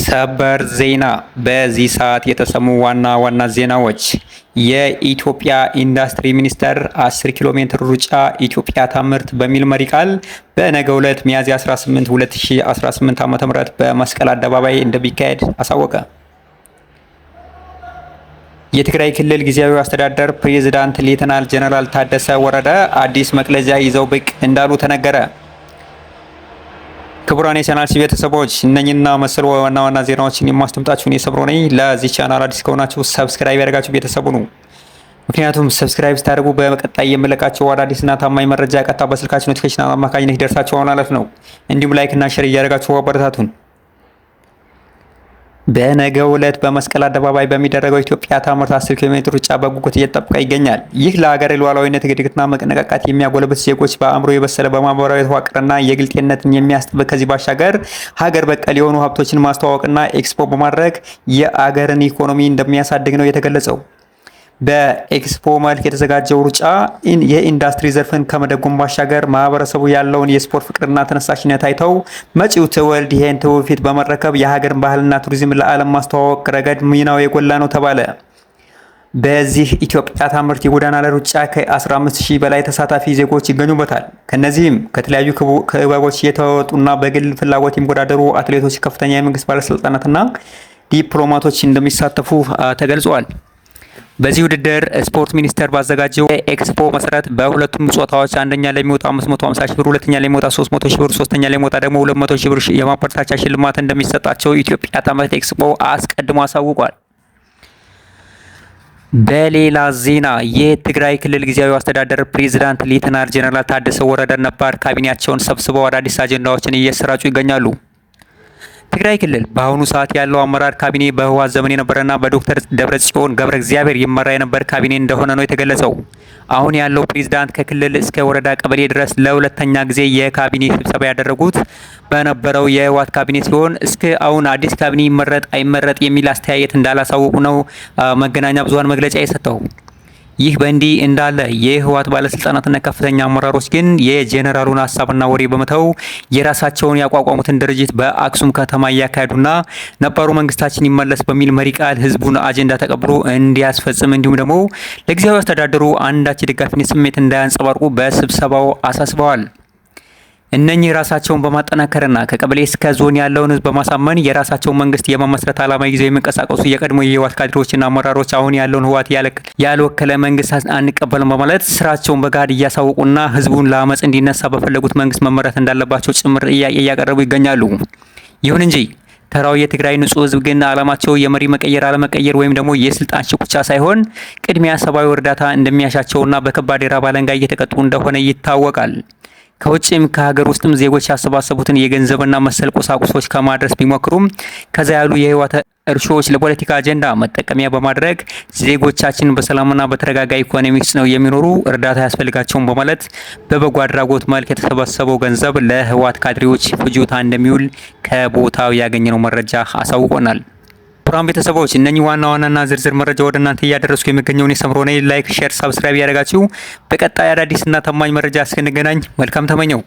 ሰበር ዜና በዚህ ሰዓት የተሰሙ ዋና ዋና ዜናዎች። የኢትዮጵያ ኢንዱስትሪ ሚኒስቴር 10 ኪሎ ሜትር ሩጫ ኢትዮጵያ ታምርት በሚል መሪ ቃል በነገው ዕለት ሚያዝያ 18 2018 ዓ.ም በመስቀል አደባባይ እንደሚካሄድ አሳወቀ። የትግራይ ክልል ጊዜያዊ አስተዳደር ፕሬዝዳንት ሌተናል ጀነራል ታደሰ ወረደ አዲስ መግለጫ ይዘው ብቅ እንዳሉ ተነገረ። ክቡራን የቻናል ቤተሰቦች እነኝና መሰል ዋና ዋና ዜናዎችን የማስደምጣችሁን የሰብሮ ነኝ። ለዚህ ቻናል አዲስ ከሆናችሁ ሰብስክራይብ ያደርጋችሁ ቤተሰቡ ነው። ምክንያቱም ሰብስክራይብ ስታደርጉ በቀጣይ የምለቃቸው አዳዲስና ታማኝ መረጃ ቀጥታ በስልካችሁ ኖቲፊኬሽን አማካኝነት ይደርሳችኋል ማለት ነው። እንዲሁም ላይክ እና ሼር እያደረጋችሁ አበረታቱን። በነገው ዕለት በመስቀል አደባባይ በሚደረገው ኢትዮጵያ ታምርት 10 ኪሎ ሜትር ሩጫ በጉጉት እየተጠበቀ ይገኛል። ይህ ለሀገር ሉዓላዊነት እድገትና መነቃቃት የሚያጎለብት ዜጎች በአእምሮ የበሰለ በማህበራዊ ተዋቅርና የግል ጤንነትን የሚያስጠብቅ ከዚህ ባሻገር ሀገር በቀል የሆኑ ሀብቶችን ማስተዋወቅና ኤክስፖ በማድረግ የአገርን ኢኮኖሚ እንደሚያሳድግ ነው የተገለጸው። በኤክስፖ መልክ የተዘጋጀው ሩጫ የኢንዱስትሪ ዘርፍን ከመደጎም ባሻገር ማህበረሰቡ ያለውን የስፖርት ፍቅርና ተነሳሽነት አይተው መጪው ትውልድ ይሄን ትውፊት በመረከብ የሀገርን ባህልና ቱሪዝም ለዓለም ማስተዋወቅ ረገድ ሚናው የጎላ ነው ተባለ። በዚህ ኢትዮጵያ ታምርት የጎዳና ላይ ሩጫ ከ15000 በላይ ተሳታፊ ዜጎች ይገኙበታል። ከነዚህም ከተለያዩ ክበቦች የተወጡና በግል ፍላጎት የሚወዳደሩ አትሌቶች፣ ከፍተኛ የመንግስት ባለስልጣናትና ዲፕሎማቶች እንደሚሳተፉ ተገልጿል። በዚህ ውድድር ስፖርት ሚኒስቴር ባዘጋጀው ኤክስፖ መሰረት በሁለቱም ጾታዎች አንደኛ ለሚወጣ 550 ሺህ ብር፣ ሁለተኛ ለሚወጣ 300 ሺህ ብር፣ ሶስተኛ ለሚወጣ ደግሞ 200 ሺህ ብር የማበረታቻ ሽልማት እንደሚሰጣቸው ኢትዮጵያ ታምርት ኤክስፖ አስቀድሞ አሳውቋል። በሌላ ዜና የትግራይ ክልል ጊዜያዊ አስተዳደር ፕሬዝዳንት ሌተናል ጀነራል ታደሰ ወረደ ነባር ካቢኔያቸውን ሰብስበው አዳዲስ አጀንዳዎችን እየሰራጩ ይገኛሉ። ትግራይ ክልል በአሁኑ ሰዓት ያለው አመራር ካቢኔ በህወሓት ዘመን የነበረና በዶክተር ደብረጽዮን ገብረ እግዚአብሔር ይመራ የነበር ካቢኔ እንደሆነ ነው የተገለጸው። አሁን ያለው ፕሬዝዳንት ከክልል እስከ ወረዳ ቀበሌ ድረስ ለሁለተኛ ጊዜ የካቢኔ ስብሰባ ያደረጉት በነበረው የህወሓት ካቢኔ ሲሆን እስከ አሁን አዲስ ካቢኔ ይመረጥ አይመረጥ የሚል አስተያየት እንዳላሳወቁ ነው መገናኛ ብዙሃን መግለጫ የሰጠው። ይህ በእንዲህ እንዳለ የህወሓት ባለስልጣናትና ከፍተኛ አመራሮች ግን የጄኔራሉን ሀሳብና ወሬ በመተው የራሳቸውን ያቋቋሙትን ድርጅት በአክሱም ከተማ እያካሄዱና ነባሩ መንግስታችን ይመለስ በሚል መሪ ቃል ህዝቡን አጀንዳ ተቀብሎ እንዲያስፈጽም እንዲሁም ደግሞ ለጊዜያዊ አስተዳደሩ አንዳች የደጋፊነት ስሜት እንዳያንጸባርቁ በስብሰባው አሳስበዋል። እነኚህ ራሳቸውን በማጠናከርና ከቀበሌ እስከ ዞን ያለውን ህዝብ በማሳመን የራሳቸውን መንግስት የመመስረት ዓላማ ይዘው የሚንቀሳቀሱ የቀድሞ የህወሓት ካድሬዎችና አመራሮች አሁን ያለውን ህወሓት ያልወከለ መንግስት አንቀበልም በማለት ስራቸውን በጋድ እያሳወቁና ህዝቡን ለአመፅ እንዲነሳ በፈለጉት መንግስት መመረት እንዳለባቸው ጭምር ጥያቄ እያቀረቡ ይገኛሉ። ይሁን እንጂ ተራው የትግራይ ንጹህ ህዝብ ግን ዓላማቸው የመሪ መቀየር አለመቀየር ወይም ደግሞ የስልጣን ሽኩቻ ሳይሆን ቅድሚያ ሰብአዊ እርዳታ እንደሚያሻቸውና በከባድ የራብ አለንጋ እየተቀጡ እንደሆነ ይታወቃል። ከውጭም ከሀገር ውስጥም ዜጎች ያሰባሰቡትን የገንዘብና መሰል ቁሳቁሶች ከማድረስ ቢሞክሩም ከዛ ያሉ የህወሓት እርሾዎች ለፖለቲካ አጀንዳ መጠቀሚያ በማድረግ ዜጎቻችን በሰላምና በተረጋጋ ኢኮኖሚክስ ነው የሚኖሩ እርዳታ ያስፈልጋቸውን በማለት በበጎ አድራጎት መልክ የተሰበሰበው ገንዘብ ለህወሓት ካድሬዎች ፍጆታ እንደሚውል ከቦታው ያገኘነው መረጃ አሳውቆናል። ፕሮግራም ቤተሰቦች እነኚህ ዋና ዋናና ዝርዝር መረጃ ወደ እናንተ እያደረስኩ የሚገኘውን የሰምሮ ነኝ። ላይክ፣ ሼር፣ ሰብስክራይብ ያደርጋችሁ በቀጣይ አዳዲስና ታማኝ መረጃ እስክንገናኝ መልካም ተመኘው።